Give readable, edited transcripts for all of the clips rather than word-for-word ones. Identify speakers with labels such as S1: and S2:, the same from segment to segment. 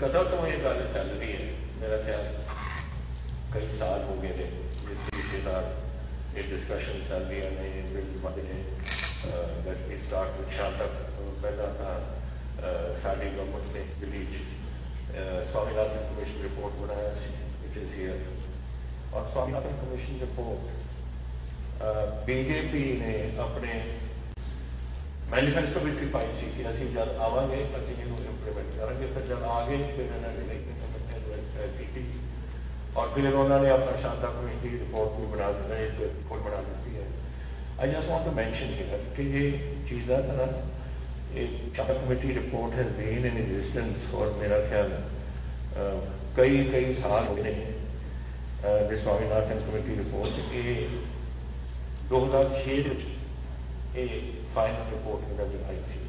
S1: कदों तो ये गल चल रही है, मेरा ख्याल कई साल हो गए हैं जिस तरीके ये डिस्कशन चल रही है ये बिल बने दैट वी स्टार्ट विद शांतक पहला था साडी गवर्नमेंट ने दिल्ली स्वामीनाथन कमीशन रिपोर्ट बनाया विच इज हियर और स्वामीनाथन कमीशन रिपोर्ट बीजेपी ने अपने मैनीफेस्टो भी पाई सी कि असं जब आवेंगे असं इंप्लीमेंट करेंगे, फिर जब आ गए फिर इन्होंने नहीं की और फिर उन्होंने अपना शांता कमीशन की रिपोर्ट भी बना दी रिपोर्ट बना दी है। I just want to mention here कि ये चीज़ा ना ये Shanta committee report has been in existence और मेरा ख्याल कई साल हो गए हैं। स्वामीनाथन कमेटी रिपोर्ट ये 2006 फाइनल रिपोर्ट नजर आई थी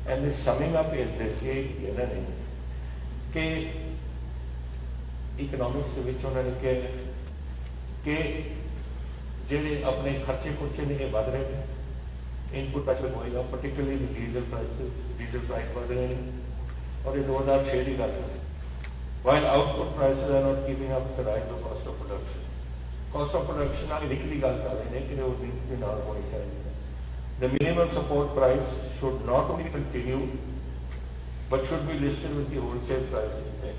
S1: एंड समिंग अप इज इन्होंने कि इकनॉमिक्स उन्होंने कहा कि जेडे अपने खर्चे खुर्चे ने बढ़ रहे हैं, इनपुट प्राइस होएगा पर्टिकुलरली डीजल प्राइस बढ़ रहे हैं और ये 2006 की गल है। While output prices are not keeping up with the rise of cost of production. Cost of production आप लिख दी गल कर रहे हैं कि वो लिंक भी ना होनी चाहिए। The minimum support price should not only continue but should be listed with the wholesale price index.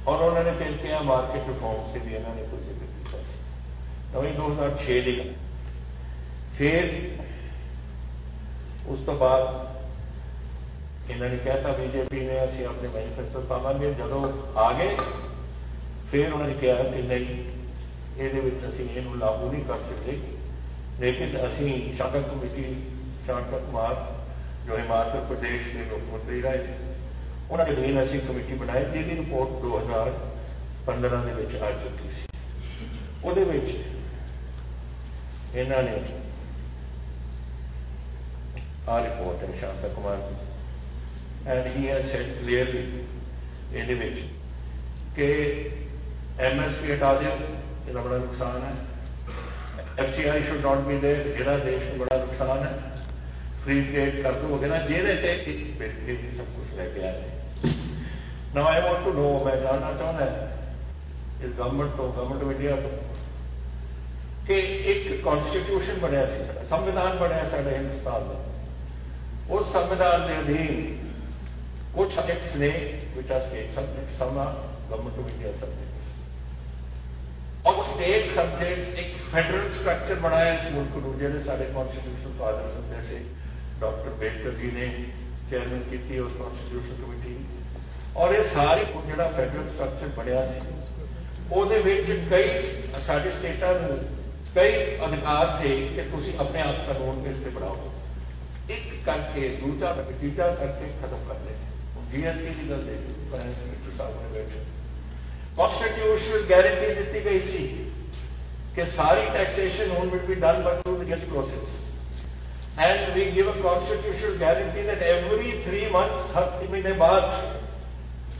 S1: और उन्होंने फिर क्या मार्केट रिफॉर्म से भी इन्होंने कुछ जिक्र किया। नवी 2006 की फिर उस तो बाद इन्होंने कहता बीजेपी ने असं अपने मैनीफेस्टो पावे जो आ गए फिर उन्होंने कहा कि नहीं ये लागू नहीं कर सकते, लेकिन असी शांता कमेटी शांता कुमार जो हिमाचल प्रदेश के मुख्यमंत्री रहे उन्होंने अधीन असी कमेटी बनाई जिसकी रिपोर्ट 2015 के आ चुकी सी। इन्होंने आ रिपोर्ट है शांता कुमार की and he has said clearly ये कि MSP हटा दो, इसका बड़ा नुकसान है। FCI should not be there, जिहड़ा देश में बड़ा नुकसान है। फ्री ट्रेड कर दोगे ना जेदे सब कुछ लेके आए। Now I want to know, मैं जानना चाहना है इस गवर्नमेंट ऑफ इंडिया तो कि एक कॉन्स्टिट्यूशन बनया संविधान बनया साडे हिंदुस्तान में, उस संविधान के अधीन कुछ सब्जेक्ट्स ने which are state subjects, some are government of India subjects और स्टेट सब्जेक्ट्स एक फेडरल स्ट्रक्चर बनाया इस मुल्क को जिहड़े साडे कॉन्स्टिट्यूशनल फादर्स जैसे डॉक्टर अम्बेडकर जी ने चेयरमैन की उस कॉन्स्टिट्यूशन कमेटी और ये सारे जिहड़ा फेडरल स्ट्रक्चर बनया सी ਉਹਦੇ ਵਿੱਚ कई साडी स्टेटां ਨੂੰ कई अधिकार से कि तुसी अपने आप कानून बेस पे बढ़ाओ, एक करके दूसरा तीसरा करके खत्म कर ले। GST की गल देखो, फाइनेंस मिनिस्टर साहब ने बैठे कॉन्स्टिट्यूशनल गारंटी दी गई सी कि सारी टैक्सेशन हुन will be done by through the GST process and we give a constitutional guarantee that every 3 months, हर 3 महीने बाद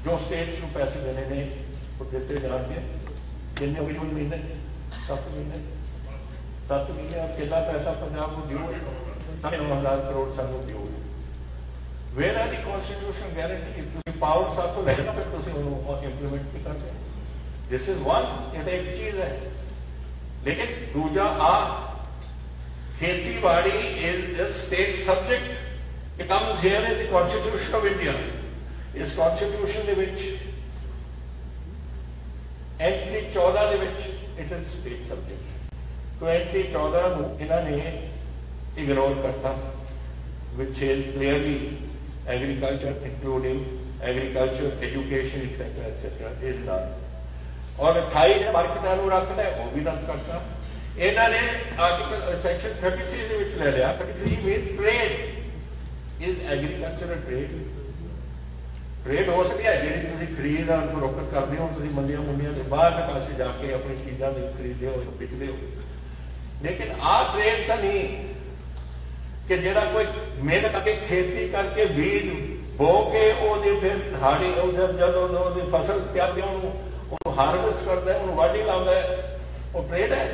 S1: जो स्टेट्स को पैसे देने ने वो देते जाएंगे। कितने हुए महीने 7 महीने और कितना पैसा पंजाब को दियो 9,500 करोड़ सानू दियो। Where are the constitutional guarantee तुसी पावर साथ तो लेना फिर तुसी उन्होंने इंप्लीमेंट भी करते। दिस इज वन, ये एक चीज है। लेकिन दूजा खेती बाड़ी is a state subject, it comes here in the constitution of India. इस कॉन्स्टिट्यूशन दे विच एंट्री 14 दे विच इट इज स्टेट सब्जेक्ट। तो एंट्री 14 ਨੂੰ ਇਹਨਾਂ ਨੇ इग्नोर करता which says clearly agriculture including agriculture, education etc is not। और 28 ने मार्केटां ਨੂੰ ਰੱਖਦਾ है वो भी रद्द करता। इन्होंने आर्टिकल सेक्शन 33 ਦੇ ਵਿੱਚ ले लिया। 33 means trade is agricultural trade। Trade हो सकती है जी खरीद और फरोख्त करते हो, मंडिया मुंडिया के बाहर पासे जाके अपनी चीज़ों को खरीदते हो बेचते हो, लेकिन आ ट्रेड तो नहीं कि जेड़ा कोई मेहनत करके खेती करके बीज बो के फिर हाड़ी जब फसल तैयार हारवेस्ट करता है उन्होंने वाढ़ी लाता है, वो ट्रेड है।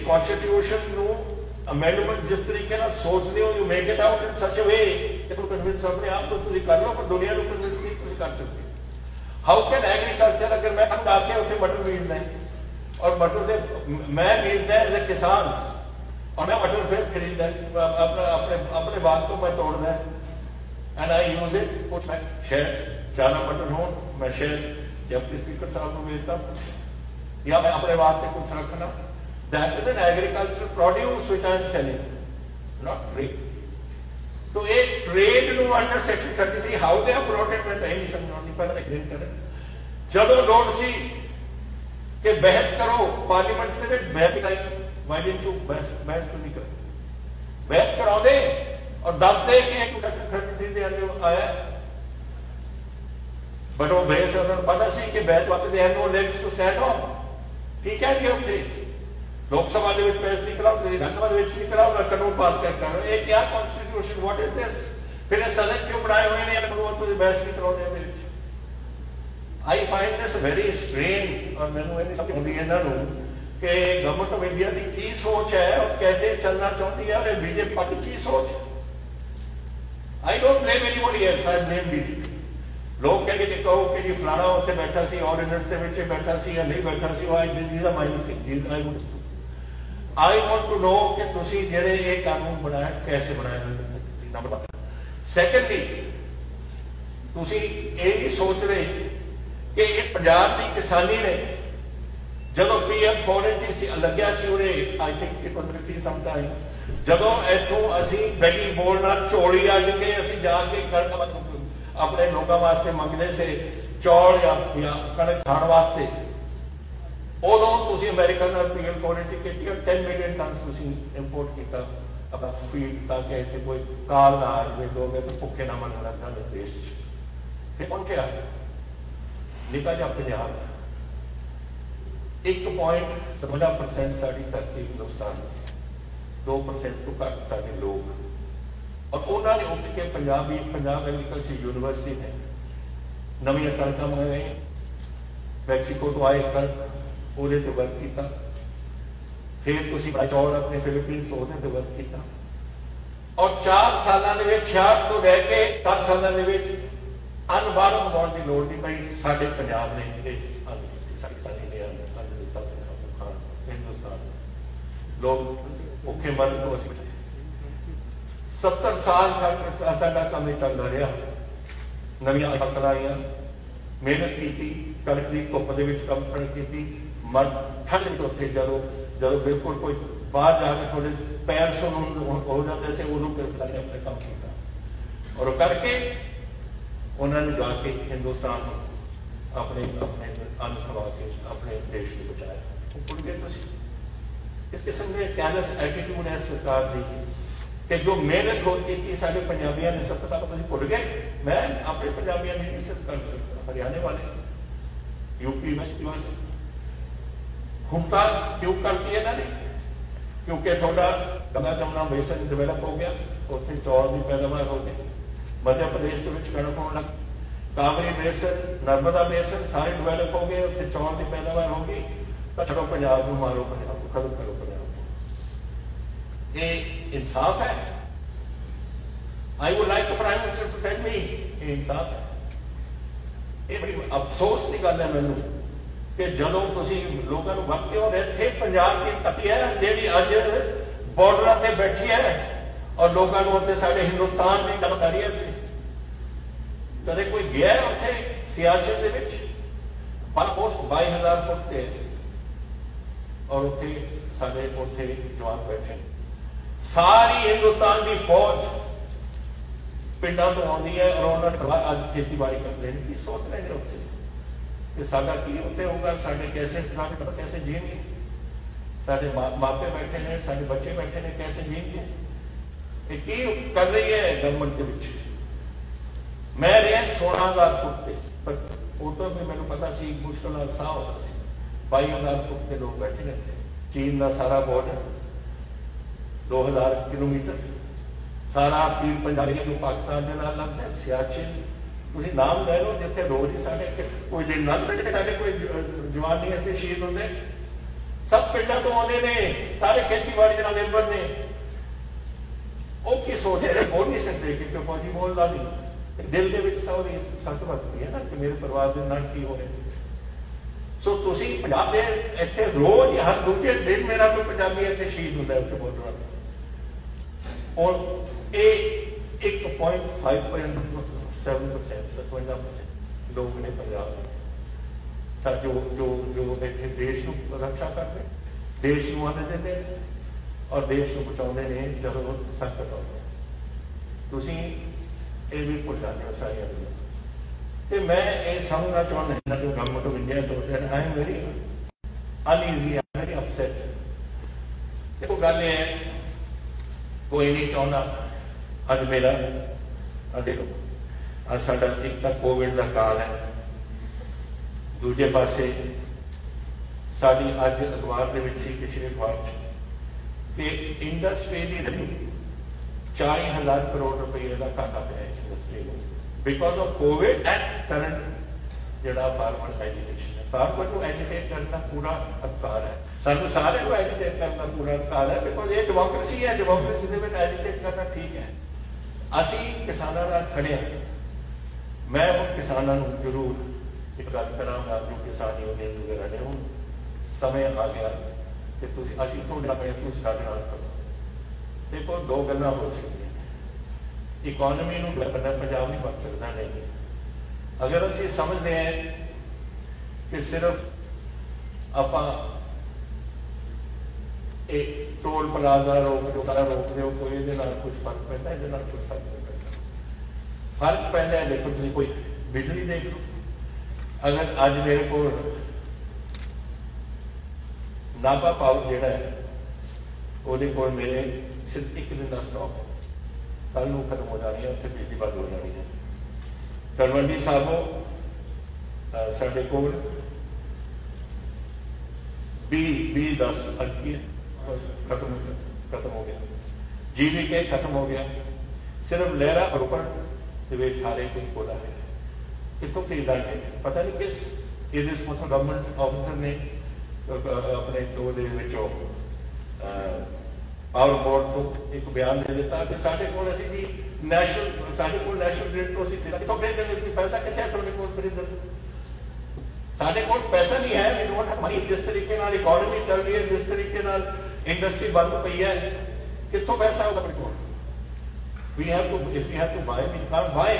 S1: कॉन्स्टिट्यूशन अमेंडमेंट जिस तरीके सोचते हो, you make it out in such a way convince अपने आप को तुम कर लो, पर दुनिया को कन्विंस नहीं तुम कर सकते। हाउ कैन एग्रीकल्चर, अगर मैं हम आके उसे मटर बीजना है और मटर से मैं बीजना है एज ए किसान और मैं मटर फिर खरीदना अपने अपने अपने बाग को मैं तोड़ना है एंड आई यूज इट, कुछ मैं शेयर चाना मटर हो मैं शेयर जब स्पीकर साहब को भेजता हूँ या मैं अपने वास्ते कुछ रखना, that is an agriculture produce which I am selling, not trade. तो एक ट्रेड ਨੂੰ ਅੰਡਰ ਸੈਕਸ਼ਨ 33 ਹਾਊ ਦੇ ਅਪਰੋਟਡ ਮੈਂ ਨਹੀਂ ਸਮਝਾਉਣੀ, ਪਹਿਲਾਂ ਐਕਸਪਲੇਨ ਕਰਾਂ। ਜਦੋਂ ਲੋੜ ਸੀ ਕਿ ਬਹਿਸ ਕਰੋ ਪਾਰਲੀਮੈਂਟ ਦੇ ਵਿੱਚ, ਬਹਿਸ ਕਰਾਈ, ਵਾਈ ਡਿਡਨਟ ਯੂ ਬਹਿਸ ਕਿਉਂ ਨਹੀਂ ਕਰ, ਬਹਿਸ ਕਰਾਉਂਦੇ ਔਰ ਦੱਸਦੇ ਕਿ ਇੱਕ ਸੈਕਸ਼ਨ 33 ਦੇ ਅੰਦਰ ਆਇਆ, ਬਟ ਉਹ ਬਹਿਸ ਉਹਨਾਂ ਨੂੰ ਪਤਾ ਸੀ ਕਿ ਬਹਿਸ ਵਾਸਤੇ they have no legs to stand on. ਠੀਕ ਹੈ ਕਿ ਉੱਥੇ लोक सभा के बहस नहीं कराओ, विधानसभा नहीं कराओ, कानून पास कर ये क्या कॉन्स्टिट्यूशन, व्हाट इज दिस, फिर सदन क्यों बनाए हुए हैं कानून बहस नहीं कराते। I find this very strange और मैं समझ आती है इन्हों कि गवर्नमेंट ऑफ इंडिया की की सोच है और कैसे चलना चाहती है और बीजेपी पार्टी की सोच है। I don't blame anybody else, I blame BJP. लोग कहेंगे कि कहो कि जी फलाना उत्थे बैठा सी ऑर्डिनेंस के विच बैठा सी या नहीं बैठा सी, these are my thing, I want to know कि तुसी जेड़े ये कानून बनाया कैसे बनाया, नंबर 1। सैकेंडली तुसी ये भी सोच रहे कि इस पंजाब की किसानी ने जदों PM 480 लग्या सी उरे, I think it was 50 some time, जदों इथों असी बैगी बोलना झोली अड्ड के असी जाके कणक अपने लोगों वास्ते मंगते से चौल या कणक खाण वास्ते, उदों तुसी अमेरिकन PM 480 की 10 मिलियन टन तुसी इंपोर्ट किया अपना फीड, ताकि इतने कोई काल ना आ जाए, लोग तो भुखे ना मरन लग जाए देश। फिर कौन क्या निका जा पंजाब 1.17% साड़ी धरती हिंदुस्तान, 2% तो घट साढ़े लोग, और उन्होंने उठ के पंजाब एग्रीकल्चर यूनिवर्सिटी ने नवी कणक मंगाई, मैक्सीको तो आए कणक ਉਹਦੇ ਤੇ ਵਰਕ ਕੀਤਾ, फिर ਤੁਸੀਂ ਚੌਲ अपने फिलीपींस ਉਹਦੇ ਤੇ ਵਰਕ ਕੀਤਾ, और 4 ਸਾਲਾਂ ਦੇ ਵਿੱਚ 66 ਤੋਂ ਲੈ ਕੇ 10 ਸਾਲਾਂ ਦੇ ਵਿੱਚ ਅੰਨ ਬਾਹਰੋਂ ਮੰਗਾਉਣ ਦੀ ਲੋੜ ਨਹੀਂ ਪਈ। ਸਾਡੇ ਪੰਜਾਬ ਨੇ ਇਹ ਅੰਨ ਦਿੱਤੀ, ਸਾਡੀ ਕਿਸਾਨੀ ਨੇ ਅੰਨ ਦਿੱਤਾ हिंदुस्तान, लोग भुखे मਰਨ ਤੋਂ ਅਸੀਂ 70 साल ਸਾਡਾ ਕੰਮ ਚੱਲਦਾ ਰਿਹਾ, ਨਵੀਆਂ ਫਸਲਾਂ ਆਈਆਂ, ਮਿਹਨਤ ਕੀਤੀ, ਕਣਕ ਦੀ ਧੁੱਪ ਦੇ ਵਿੱਚ ਕੰਮ ਕੀਤੀ, मर ठंड में उत्थे जदों बिल्कुल कोई बाहर जाके थोड़े पैर सुन हो जाते थे, उदों अपने काम किया और करके उन्होंने जाके हिंदुस्तान अपने अपने अन्न खवा के अपने देश को बचाया। भुल गए तुसी इस किस्म के कैलस एटीट्यूड है सरकार की कि जो मेहनत होती थी साढ़े पंजाबियों ने 70 साल तुसी भुल गए। मैं अपने पंजाबियों की इज्जत कर, हरियाणे वाले, यूपी वेस्ट वाले हुंका क्यों करती है ना, क्योंकि थोड़ा गंगा जमुना बेसन डिवेलप हो गया, उत्थे चौल की पैदावार हो गई, मध्य प्रदेश के कणक होने लग, कावेरी बेसन नर्मदा बेसन सारे डिवेलप हो गए, उत्थे चौल की पैदावार हो गई, तो छड़ो पंजाब को मारो, पंजाब को खत्म करो पंजाब को। ये इंसाफ है? I would like the prime minister to tell me ये इंसाफ है? ये बड़ी अफसोस की गल है मैनू कि जदों तुसी लोगों को वरते हो, इत्थे पंजाब की तपी है जिहड़ी अज बॉर्डर पर बैठी है और लोगों को उत्ते साडे हिंदुस्तान की गल कर रही है। कदे कोई गया है उत्थे सियाचिन दे विच पर पोस्ट 22,000 फुट ते और उत्थे साडे उत्थे जवान बैठे, सारी हिंदुस्तान की फौज पिंडों तो आती है और उन्होंने अज खेतीबाड़ी करते हैं, की सोच रहे हैं उत्थे कि साडा की उत्ते होगा, साडे कैसे कैसे जिएंगे, साडे मापे बैठे हैं, साडे बच्चे बैठे हैं, कैसे जिएंगे, की कर रही है गवर्नमेंट के विच। मैं रहा 16,000 फुट पे, पर उतो भी मैंने पता सी मुश्किल साह होता सी, 22,000 फुट के लोग बैठे रहते, चीन का सारा बॉर्डर 2,000 किलोमीटर, सारा पीर पंजाबी जो पाकिस्तान के नाल लगता है, सियाचिन तुसीं नाम ले लो, जिथे रोज ही साढ़े कोई दिन लग पे साढ़े कोई जवान नहीं इतने शहीद होंगे, सब पिंडों तो आते हैं, सारे खेतीबाड़ी के निर्भर ने। वो की सोच है बोल नहीं सकते क्योंकि फौजी बोलता नहीं दिल के सट वरती है ना कि मेरे परिवार के नाल की हो रहा। सो तुसी पंजाब दे इत्थे रोज हर दूजे दिन मेरा कोई पंजाबी इत्थे शहीद होंदा है उत्थे बॉर्डर और ये 1.5% 57% लोग ने पंजाब जो जो जो इत्थे देश को रक्षा करते देश को आने देते और देश को बचाने ने जब संकट आते तुसी ये भी भुल जाते हो सारिया गल्लां। तो मैं ये समझना चाहता जो गवर्नमेंट ऑफ इंडिया तो I am very uneasy, I am very upset. देखो गल ये है कोई नहीं चाहता अज मेरा देखो अज साडा एक तो कोविड का काल है, दूजे पासे साड़ी अज अखबार के पिछले अखबार कि इंडस्ट्री की रेवन्यू 40,000 करोड़ रुपये का घाटा पाया इंडस्ट्री को because of Covid and current जो फार्मर एजुकेशन है। फार्मर को एजुकेट करने का पूरा अधिकार है, सानू सारे को एजुकेट करने का पूरा अधिकार है बिकॉज ये डेमोक्रेसी है। डेमोक्रेसी के एजुकेट करना ठीक है। असी किसानों नाल खड़े हैं। मैं हम किसानों को जरूर एक गल करांगा जो किसान यूनियन वगैरह ने हूँ समय आ गया कि असी थोड़ा साडे नाल करो। देखो दो गल्लां हो सकती हैं, इकोनॉमी नूं बनना पंजाब नहीं बन सकता नहीं। अगर असीं समझते हैं कि सिर्फ आपां एक टोल प्लाजा रोक जो सारा रोक दो कोई ये कुछ फर्क पैदा है, ये कुछ फर्क नहीं पैदा। फर्क पैदा है देखो तुसीं कोई बिजली देख लो। अगर अज मेरे को नाभा पावर जिहड़ा है ਉਹਦੇ ਕੋਲ मेरे सिर्फ एक दिन का स्टॉक है, कल को खत्म हो जानी है, उत्थे बिजली बंद हो जानी है। तलवंडी साबो साढ़े को 20-10 खत्म हो गया। GVK खत्म हो गया। सिर्फ लहरा रोपड़ हारे कुछ बोला है कितों खरीदा है पता नहीं किस गवर्नमेंट ऑफिसर ने अपने पावर बोर्ड को एक बयान दे दिता कि साढ़े को नैशनल ग्रिड तो कितों खरीदेंगे पैसा कितने थोड़े को खरीदन साढ़े को पैसा नहीं है। We don't have money. जिस तरीके नाल इकोनॉमी चल रही है, जिस तरीके नाल इंडस्ट्री बंद पई है, कितों पैसा होगा अपने को। We have to if we have to buy we can't buy.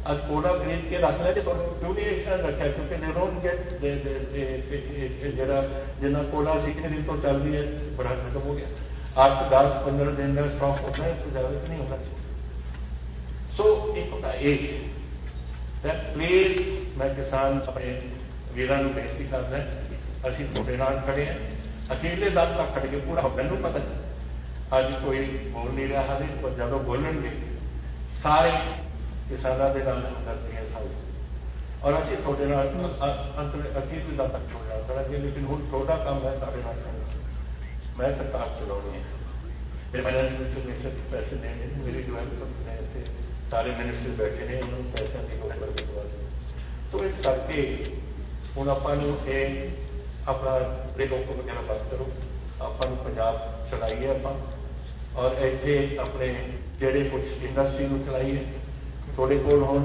S1: आज कोला खरीद के रख ले क्यों नहीं रखा क्योंकि दे डोंट गेट जरा जिन्ना कोला कितने दिन तो चल रही है बड़ा खत्म हो गया। 8-10-15 दिन का स्टॉक होता है तो ज्यादा नहीं होना चाहिए। सो एक होता एक दैट प्लीज मैं किसान अपने वीरां नूं बेनती करदा असीं तुहाडे नाल खड़े हैं अकेले दम तक खड़ के पूरा मैनूं पता अज कोई बोल नहीं रहा हाले पर जदों बोलणगे सारे किसानों के नाल हमदर्दी है साउस और असीं तुहाडे नाल अकेले दम तक तुहाडे नाल खड़ांगे। लेकिन हुण तुहाडा काम है साडे नाल खड़ना। मैं सरकार चलानी है, मेरे फाइनेंस मिनिस्टर ने सिर्फ पैसे देने मेरी डेवलपमेंट ने इतने सारे मिनिस्टर बैठे ने उन्होंने पैसा की करने वास्ते। तो इस करके हूँ आपां अपना लोग वगैरह बंद करो, आपां पंजाब चलाइए आपां और इतने अपने जेडे कुछ इंडस्ट्री को चलाइए। थोड़े कोल हुण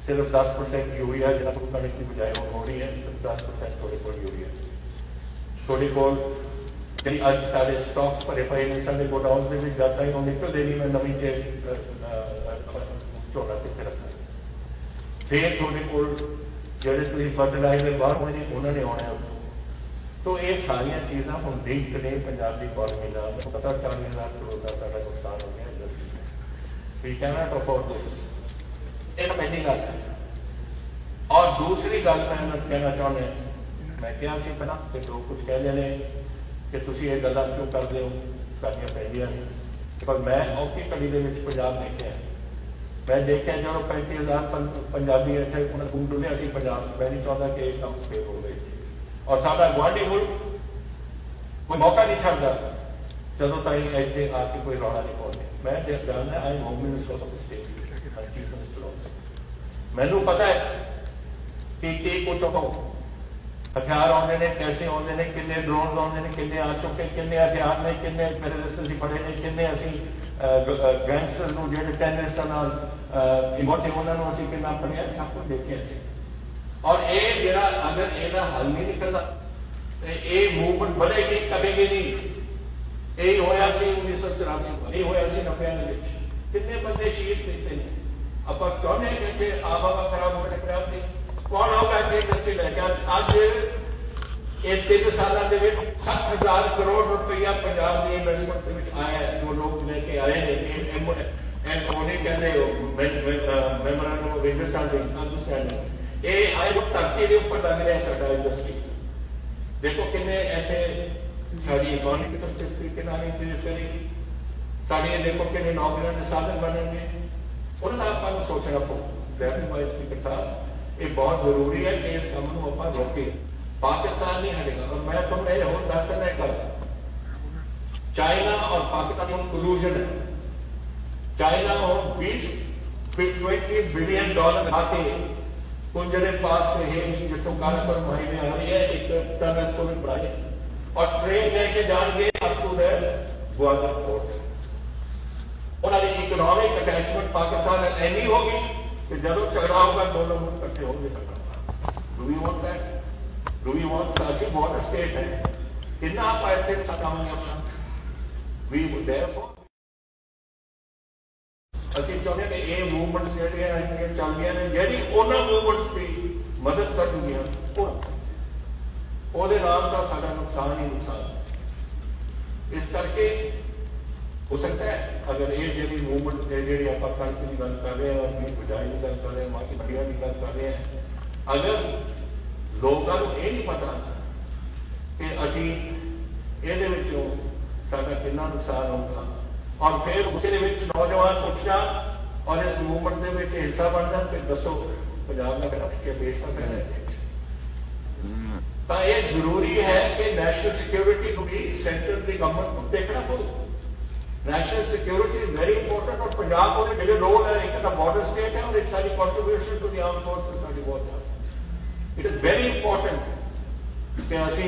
S1: सिर्फ 10% यूरिया जिन्हें को कणक की बजाय हो रही है, सिर्फ 10% थोड़े कोल यूरिया थोड़े कोल जी अज सारे स्टॉक्स भरे पे ने साडे गोडाउन के जाता ही निकलते नहीं। मैं नवी झोना कितने रखना फिर थोड़े को जोड़े तुम फर्टिलाइजर बाहर होने उन्होंने आना है। तो ये सारिया चीज़ा हम लिंक ने पंजाब की इकोनॉमी नाल पता 40,000 करोड़ का सारा नुकसान हो गया इंडस्ट्री में। We can not afford this. एक पहली गल और दूसरी गल मैं कहना चाहना मैं क्या सी पहला कि लोग कुछ कह लेने कि तुम ये गल्लां क्यों करते हो करनियां पैंदियां ने पर मैं औखी घड़ी के पंजाब देखा मैं देखा जो 35,000 पंजाबी इतने उन्हें घूम डुलिया सी पंजाब। मैं नहीं चाहता कि ये काम फेल हो गए और साडा गुआढ़ी मुल्क कोई मौका नहीं छड्डदा जदों ताईं इत्थे आके कोई रौला नहीं पाउंदे। मैं जानना I am home minister of the state chief minister of मैनू पता है कि कुछ हो हथियार आते हैं, कैसे आते हैं, किन्ने ड्रोन आते हैं, किन्ने आ चुके, किन्ने हथियार ने, किन्ने टेररिस्ट असीं फड़े ने, किन्ने असीं गैंगस्टर नूं जिहड़े टेररिस्टां नाल इन्वॉल्व सी उन्हां नूं असीं किन्ना फड़िया, सब कुछ देखिया सी। और ये जिहड़ा अगर इहदा हल नहीं निकलदा ते ये मूवमेंट बढ़ेगी कटेगी नहीं। यही होया सी 1984 यही होया सी 90 दे विच, किन्ने बंदे शहीद कीते ने। आपां चाहुंदे हां कि इत्थे आबहवा खराब हो सकदा है, कौन होगा इंडस्ट्री लैके अज ये 3 सालों के 60,000 करोड़ रुपया पंजाब की इन्वेस्टमेंट आया है, जो लोग लेके आए हैं मेमोरेंडम ऑफ अंडरस्टैंडिंग ये आए वो धरती के उपर लग रहा है साडा इंडस्ट्री। देखो किन्ने इत्थे साडी इकोनॉमी किस तरीके नाल इंक्रीज करेगी, साडी देखो किन्ने नौकरियां के साधन बनेंगे, उन्हां दा आपां नूं सोचना पਊ। डेप्यूटी स्पीकर साहब ये बहुत जरूरी है कि इस काम को आप रोके। पाकिस्तान नहीं हटेगा। और मैं तुमने और दस देना कल चाइना और पाकिस्तान में कोलूजन है। चाइना और 20 बिलियन डॉलर आके कुंजरे पास से है जितों कानपुर महीने आ रही है एक टनल सोलर बढ़ाए और ट्रेन लेके जाएंगे up to the Gwadar port. उन्होंने इकोनॉमिक अटैचमेंट पाकिस्तान ऐनी होगी कि जब झगड़ा होगा दोनों मुल्क इकट्ठे होंगे झगड़ा। Do we want that? Do we want ऐसी बॉर्डर स्टेट है कितना आप ऐसे सकामेंगे अपना वी देयरफॉर ਅਸੀਂ ਚਾਹੁੰਦੇ ਕਿ ਇਹ ਮੂਵਮੈਂਟਸ ਜਿਹੜੀਆਂ ਅਸੀਂ ਚੱਲਦੀਆਂ ਨੇ ਜਿਹੜੀ ਉਹਨਾਂ ਮੂਵਮੈਂਟਸ ਦੀ ਮਦਦ ਕਰਨਗੀਆਂ ਉਹਦੇ ਨਾਲ ਤਾਂ ਸਾਡਾ ਨੁਕਸਾਨ ਹੀ ਨੁਕਸਾਨ। ਇਸ ਕਰਕੇ हो सकता है अगर ये जी मूवमेंट जी आप कणक की गल कर रहे हैं और बुझाई की गल कर रहे हैं बाकी बढ़िया की गल कर रहे हैं, अगर लोगों को ये नहीं पता कि असी ये साडा कितना नुकसान होगा और फिर उस नौजवान पुछना और इस मूवमेंट के हिस्सा बन जाए फिर दसो पंजाब का रख के देश का कहना तो ये जरूरी है कि नैशनल सिक्योरिटी को भी सेंटर की गवर्नमेंट को देखना पड़ेगा। National security is very important और पंजाब को मेजर रोल है, एक बॉर्डर स्टेट है और एक सारी contribution to the armed forces साडी बहुत है। इट इज वेरी इंपॉर्टेंट कि असी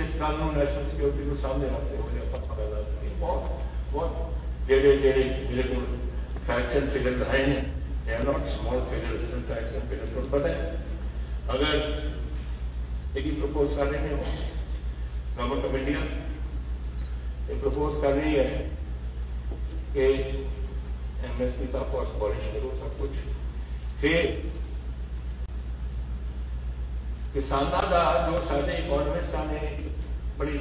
S1: इस गल नूं नेशनल सिक्योरिटी को सामने रखते हुए बहुत जेडे मेरे को फैक्ट्स एंड फिगर्स आए हैं, they are not small figures in fact and figures को पता है। अगर एक प्रपोज कर रहे हैं गवर्नमेंट ऑफ इंडिया ये प्रपोज कर रही है कि एमएसपी का फॉर्स अबॉलिश करो सब कुछ, फिर किसानों का जो सारे इकोनॉमिस्टां ने बड़ी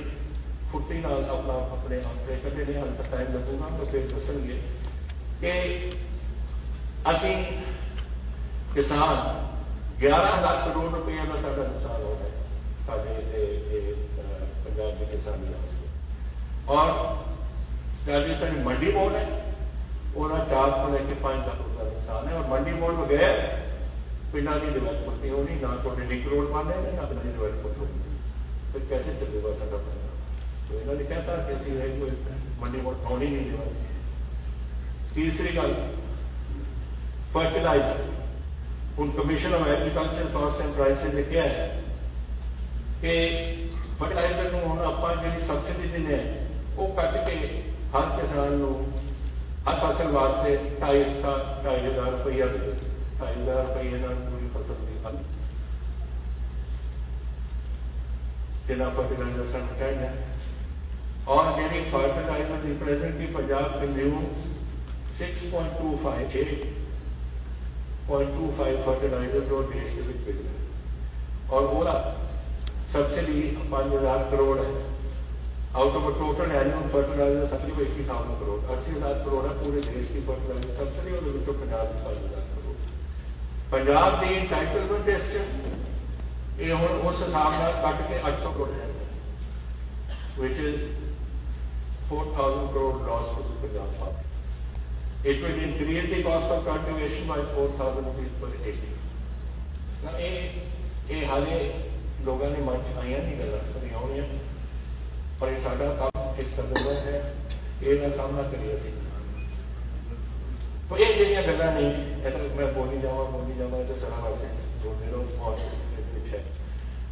S1: फुर्ती नाल अपना अपने आंकड़े कढ़े ने, हाल तक टाइम लगूगा तो फिर दसेंगे कि असी किसान 11,000 करोड़ रुपये का साडा नुकसान हो रहा है साडे पंजाब के किसानी वास्ते। और साड़ी मंडी बोर्ड है वह 4 को लेकर 5 लाख रुपये का नुकसान है और मंडी बोर्ड बगैर पिंडा की डिवेलपमेंट नहीं होनी, ना तो लिंक रोड बन रहे ना पिंडा की डिवेलपमेंट होगी, फिर कैसे चलेगा साਡਾ पंजाब। तो इन्होंने कहता कि असं है कोई मंडी बोर्ड होनी नहीं देवांगे। तीसरी गल फर्टिलाइजर, हूँ commission of agriculture cost and prices ने क्या है कि फर्टिलाइजर को हम आप जी सबसिडी देने वो कट के हर किसान को हर फसल वास्ते 2,500 रुपया दे, 2,500 रुपये पूरी फसल की खल जितना फर्टिलाइजर सन चाहिए। और जी फर्टिलाइजर की प्रेजेंटली पंजाब कंज्यूम्स 6.25 फर्टिलाइजर जो देश के बिक रहे और वो सब्सिडी 5,000 करोड़ है। Out of total annual fertilizer subsidy 80,000 crore, 80,000 crore है पूरे देश की फर्टिलाइजर सब्सिडी और पंजाब की 5,000 करोड़। पंजाब की एंटाइटलमेंट ये हम उस हिसाब से कट के 800 करोड़ है which is 4,000 crore loss to Punjab farmer. It will increase the cost of cultivation by 4,000 rupees per acre. ना ये हाले लोगों ने मन आइया नहीं गल कभी आनी पर ये साडा काम इस कदम है ये ना सामना करिए। तो ये जड़ियाँ गल्लां नहीं मैं बोली जावा तो सारा वास्ते बोलते रहो बहुत कुछ है।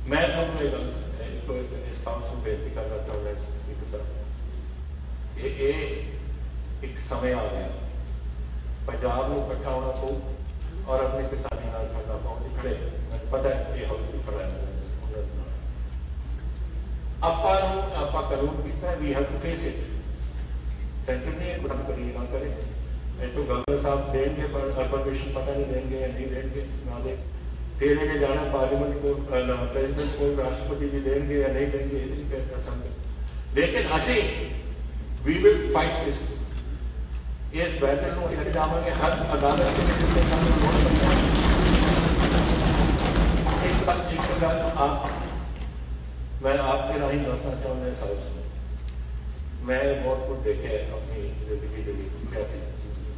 S1: मैं ਤੁਹਾਨੂੰ ਇਹ ਗੱਲ ਇਸ ਕਾਉਂਸ ਨੂੰ ਬੇਨਤੀ ਕਰਨਾ ਚਾਹੁੰਦਾ ਇੱਕ ਸਰ ਇਹ ਇੱਕ ਸਮੇਂ ਆ ਗਿਆ ਪੰਜਾਬ ਨੂੰ ਇਕੱਠਾ ਹੋਣਾ ਪਊ ਔਰ ਆਪਣੀ ਕਿਸਾਨੀ ਨਾਲ ਖੜਨਾ ਪਊ ਖੜੇ ਮੈਨੂੰ ਪਤਾ ਹੈ ਇਹ ਹੌਲੀ ਖੜਾ ਆਪਾਂ ਕਾਨੂੰਨ ਕੀਤਾ we have to face it centre ने कुछ करिए ना करे तो गवर्नर साहब देंगे पर परमिशन पता नहीं देंगे या नहीं देंगे ना दे फिर ये जाना पार्लियामेंट को प्रेसिडेंट को राष्ट्रपति जी देंगे या नहीं देंगे ये नहीं कहता समझ लेकिन असी वी विल फाइट दिस इस बैटल में ਅਸੀਂ ਜਾਵਾਂਗੇ हर अदालत के जिससे ਸਾਨੂੰ वोट मिलता एक गल आप मैं आपके राही दसना चाहूँगा साहब मैं बहुत कुछ देखे अपनी जिंदगी के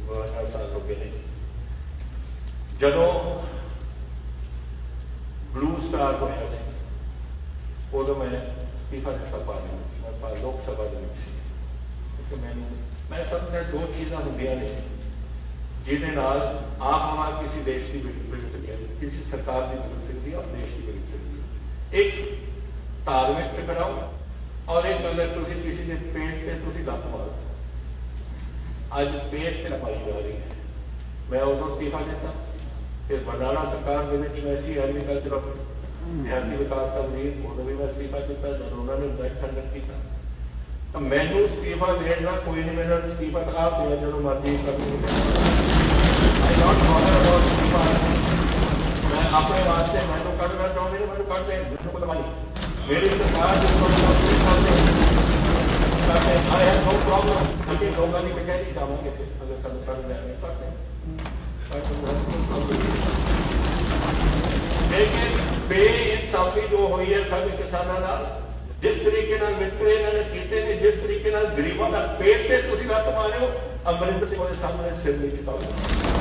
S1: 52 साल हो गए जदों ब्लू स्टार होया उदो मैं इस्तीफा दिता पार्लियामेंट लोक सभा मैं सब ने दो चीज़ा होंदियां ने जिहदे नाल आप हमारा किसी देश की बिगड़ सकती है किसी सरकार की बिगड़ सकती है और देश की बिगड़ सकती है एक धार्मिक टकराव और एक अगर तुम किसी के पेट से लत मारो अज पेट से पाई जा रही है मैं उदों इस्तीफा दिता फिर बरनाला सरकार के ऐसी एग्रीकल्चर देहाती विकास का वजीर उदों भी मैं इस्तीफा दिता जब उन्होंने बैठ खंडन किया तो मैनू इस्तीफा देना कोई नहीं मेरा इस्तीफा तो आप दिया जो मर्जी कर आई नॉट बॉदर अबाउट इस्तीफा मैं अपने वास्ते मैनू कढ़ना चाहते हैं मैनू कढ़ लें मैनू बुलवाई मेरी सरकार आई हैव नो प्रॉब्लम ਅਸੀਂ ਲੋਕਾਂ ਦੀ ਕਚਹਿਰੀ ਜਾਵਾਂਗੇ ਅਗਰ ਸਾਨੂੰ ਕਰ ਲੈਣੇ ਕਰਦੇ लेकिन बेइंसाफी जो हुई है सब किसानों नाल जिस तरीके नाल मित्रे इन्होंने कीते ने जिस तरीके नाल गरीबों का पेट ते तुसीं लत मारे हो अमरिंदर सिंह के सामने सिर नहीं झुकाओ